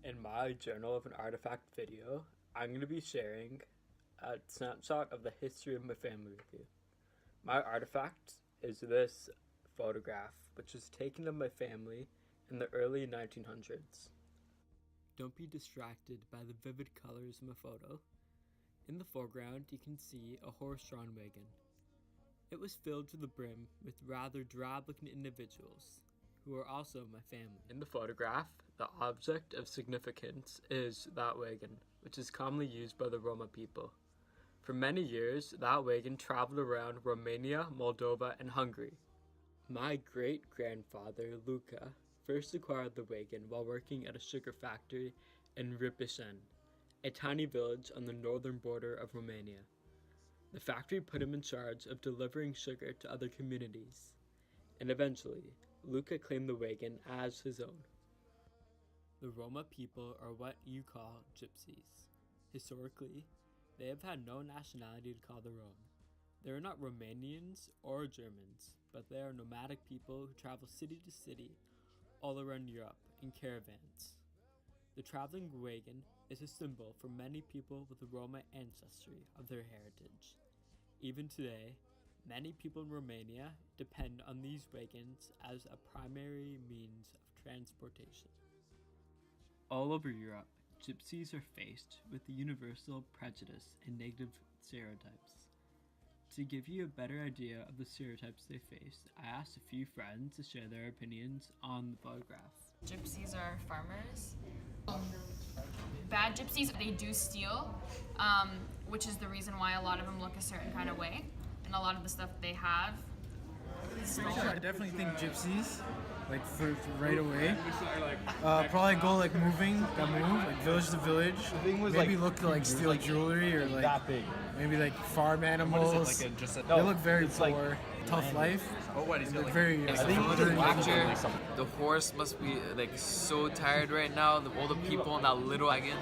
In my Journal of an Artifact video, I'm going to be sharing a snapshot of the history of my family with you. My artifact is this photograph, which was taken of my family in the early 1900s. Don't be distracted by the vivid colors in the photo. In the foreground, you can see a horse-drawn wagon. It was filled to the brim with rather drab-looking individuals, who are also my family. In the photograph, the object of significance is that wagon, which is commonly used by the Roma people. For many years, that wagon traveled around Romania, Moldova, and Hungary. My great-grandfather, Luca, first acquired the wagon while working at a sugar factory in Ripicen, a tiny village on the northern border of Romania. The factory put him in charge of delivering sugar to other communities, and eventually, Luca claimed the wagon as his own. The Roma people are what you call gypsies. Historically, they have had no nationality to call their own. They are not Romanians or Germans, but they are nomadic people who travel city to city all around Europe in caravans. The traveling wagon is a symbol for many people with the Roma ancestry of their heritage. Even today, many people in Romania depend on these wagons as a primary means of transportation. All over Europe, gypsies are faced with the universal prejudice and negative stereotypes. To give you a better idea of the stereotypes they face, I asked a few friends to share their opinions on the photograph. Gypsies are farmers. Bad gypsies, they do steal, which is the reason why a lot of them look a certain kind of way. And a lot of the stuff they have is stolen. I definitely think gypsies, like for right away. Probably go like village to village. Maybe look to like steal jewelry or like maybe like farm animals. They look very poor, tough life. They're very. I think the watcher, the horse must be like so tired right now. All the people in that little wagon.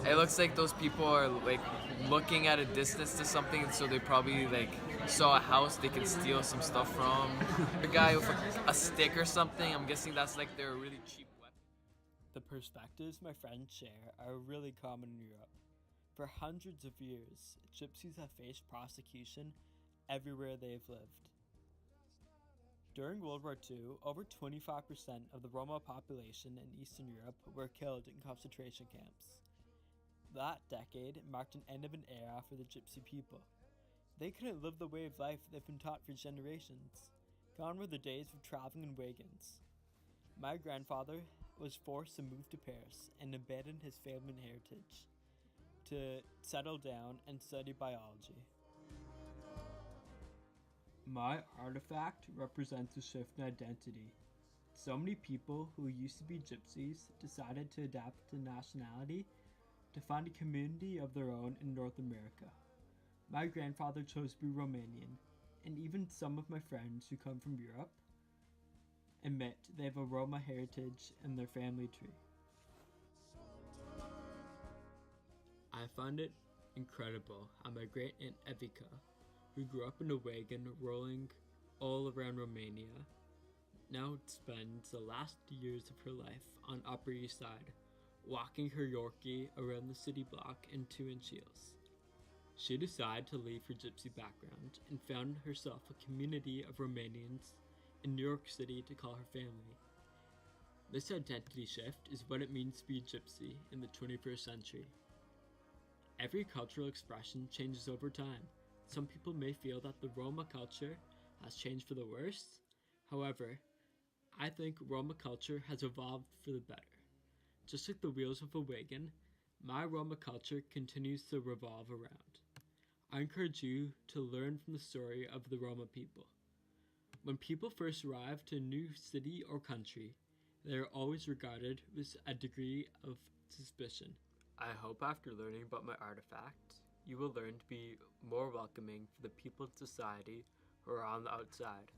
It looks like those people are like looking at a distance to something, and so they probably like saw a house they could steal some stuff from. A guy with a stick or something. I'm guessing that's like their really cheap weapon. The perspectives my friends share are really common in Europe. For hundreds of years, gypsies have faced prosecution everywhere they have lived. During World War II, over 25% of the Roma population in Eastern Europe were killed in concentration camps. That decade marked an end of an era for the gypsy people. They couldn't live the way of life they've been taught for generations. Gone were the days of traveling in wagons. My grandfather was forced to move to Paris and abandon his family and heritage to settle down and study biology. My artifact represents a shift in identity. So many people who used to be gypsies decided to adapt to nationality to find a community of their own in North America. My grandfather chose to be Romanian, and even some of my friends who come from Europe admit they have a Roma heritage in their family tree. I find it incredible how my great-aunt Evika, who grew up in a wagon rolling all around Romania, now spends the last years of her life on Upper East Side, walking her Yorkie around the city block in 2-inch heels. She decided to leave her gypsy background and found herself a community of Romanians in New York City to call her family. This identity shift is what it means to be a gypsy in the 21st century. Every cultural expression changes over time. Some people may feel that the Roma culture has changed for the worse. However, I think Roma culture has evolved for the better. Just like the wheels of a wagon, my Roma culture continues to revolve around. I encourage you to learn from the story of the Roma people. When people first arrive to a new city or country, they are always regarded with a degree of suspicion. I hope after learning about my artifact, you will learn to be more welcoming for the people in society who are on the outside.